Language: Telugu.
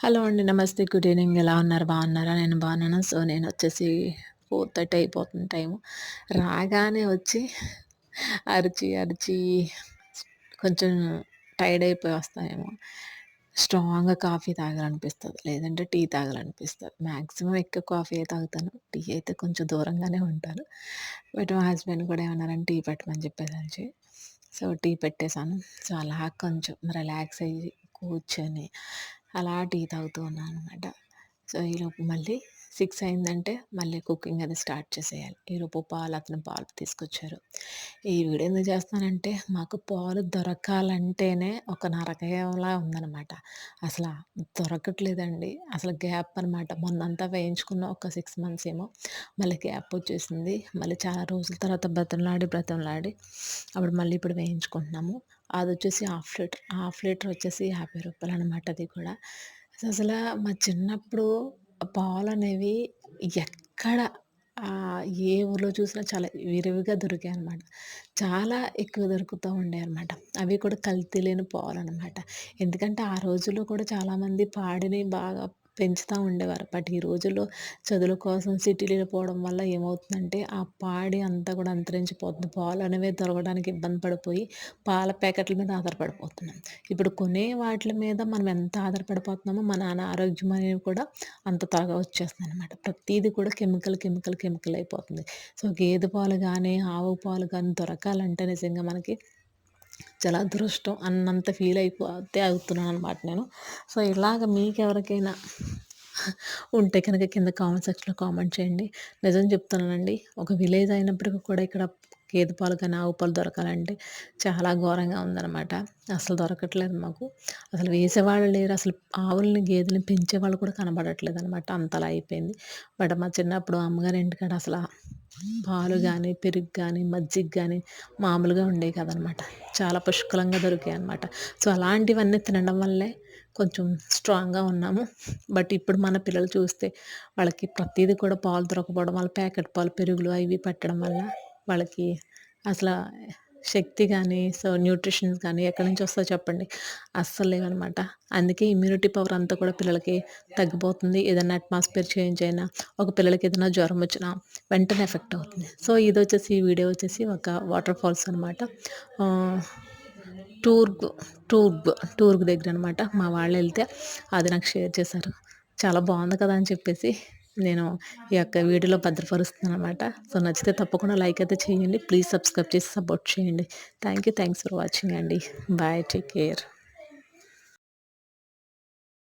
హలో అండి. నమస్తే. Good evening. ఎలా ఉన్నారు? బాగున్నారా? నేను బాగున్నాను. సో, నేనొచ్చేసి 4:30 అయిపోతుంది టైము. రాగానే వచ్చి అరిచి కొంచెం టైర్డ్ అయిపోయి వస్తానేమో. స్ట్రాంగ్‌గా కాఫీ తాగాలనిపిస్తది. లేదంటే టీ తాగాలనిపిస్తది. మాక్సిమం ఎక్కువ కాఫీయే తాగుతాను. టీ అయితే కొంచెం దూరంగానే ఉంటాను. బట్ మా హస్బెండ్ కూడా ఏమన్నారంటే టీ పెట్టమని చెప్పేసని. సో, టీ పెట్టేసాను. సో, అలా కొంచెం రిలాక్స్ అయ్యి కూర్చొని అలా టీ తాగుతూ ఉన్నాననమాట. సో, ఈలోపు మళ్ళీ 6 అయిందంటే మళ్ళీ కుకింగ్ అది స్టార్ట్ చేసేయాలి. ఈలోపు అతను పాలు తీసుకొచ్చారు. ఈ వీడియో ఎందుకు చేస్తున్నానంటే మాకు పాలు దొరకాలంటేనే ఒక నరకయంలా ఉందనమాట. అసల దొరకట్లేదండి. అసలు గ్యాప్ అనమాట. మొన్నంతా వేయించుకున్న ఒక 6 మంత్స్ ఏమో మళ్ళీ గ్యాప్ వచ్చేసింది. మళ్ళీ చాలా రోజుల తర్వాత బ్రతిమలాడి అప్పుడు మళ్ళీ ఇప్పుడు వేయించుకుంటున్నాము. అదొచ్చేసి హాఫ్ లీటర్ వచ్చేసి రూ. 50 అనమాట అది కూడా. అసలా మా చిన్నప్పుడు పాలనేవి ఎక్కడ ఏ ఊర్లో చూసినా చాలా విరివిగా దొరికాయనమాట. చాలా ఎక్కువ దొరుకుతూ ఉండేయనమాట. అవి కూడా కల్తీ లేని పాలనమాట. ఎందుకంటే ఆ రోజుల్లో కూడా చాలామంది పాడిని బాగా పెంచుతా ఉండేవారు. బట్ ఈ రోజుల్లో చదువుల కోసం సిటీలో పోవడం వల్ల ఏమవుతుందంటే, ఆ పాడి అంతా కూడా అంతరించిపోతుంది. పాలనేవి దొరకడానికి ఇబ్బంది పడిపోయి, పాల ప్యాకెట్ల మీద ఆధారపడిపోతున్నాం. ఇప్పుడు కొనే వాటిల మీద మనం ఎంత ఆధారపడిపోతున్నామో, మన అనారోగ్యం అనేవి కూడా అంత త్వరగా వచ్చేస్తుందనమాట. ప్రతీది కూడా కెమికల్ అయిపోతుంది. సో, గేదె పాలు గానీ, ఆవు పాలు గానీ దొరకాలంటే నిజంగా మనకి చాలా అదృష్టం అన్నంత ఫీల్ అయిపోతే అవుతున్నాననమాట నేను. సో, ఇలాగ మీకెవరికైనా ఉంటే కనుక కింద కామెంట్ సెక్షన్‌లో కామెంట్ చేయండి. నిజం చెప్తున్నానండి. ఒక విలేజ్ అయినప్పటికి కూడా ఇక్కడ గేదె పాలు కానీ, ఆవు పాలు దొరకాలంటే చాలా ఘోరంగా ఉందనమాట. అసలు దొరకట్లేదు మాకు. అసలు వేసేవాళ్ళు లేరు. అసలు ఆవుల్ని, గేదెలని పెంచేవాళ్ళు కూడా కనబడట్లేదనమాట. అంతలా అయిపోయింది. బట్ మా చిన్నప్పుడు అమ్మగారి ఇంటికాడ పాలు గానీ, పెరుగు గానీ, మజ్జిగ గానీ మామూలుగా ఉండేవి కాదనమాట. చాలా పుష్కలంగా దొరికాయనమాట. సో, అలాంటివన్నీ తినడం వల్లే కొంచెం స్ట్రాంగ్‌గా ఉన్నాము. బట్ ఇప్పుడు మన పిల్లలు చూస్తే వాళ్ళకి ప్రతీది కూడా పాలు దొరకపోవడం వల్ల ప్యాకెట్ పాలు, పెరుగులు అవి పెట్టడం వల్ల వాళ్ళకి అసల శక్తి గానీ, సో, న్యూట్రిషన్స్ గానీ ఎక్కడి నుంచి వస్తాయో చెప్పండి? అస్సలు లేవనమాట. అందుకే ఇమ్యూనిటీ పవర్ అంతా కూడా పిల్లలకి తగ్గిపోతుంది. ఏదన్నా అట్మాస్ఫియర్ చేంజ్ అయినా, ఒక పిల్లలకి ఏదైనా జ్వరం వచ్చినా వెంటనే ఎఫెక్ట్ అవుతుంది. సో, ఈ వీడియో వచ్చేసి ఒక వాటర్ ఫాల్స్ అనమాట. ఆహ్, టూర్గ్ టూర్గ్ టూర్గ్ దగ్గరనమాట. మా వాళ్ళెళ్తే అది నాకు షేర్ చేశారు. చాలా బావుంది కదా! అని చెప్పేసి నేను ఈ యొక్క వీడియోలో భద్రపరుస్తున్నాననమాట. సో, నచ్చితే తప్పకుండా లైక్ అయితే చేయండి. ప్లీజ్ సబ్స్క్రైబ్ చేసి సపోర్ట్ చేయండి. థ్యాంక్స్ ఫర్ వాచింగ్ అండి. బాయ్. Take care.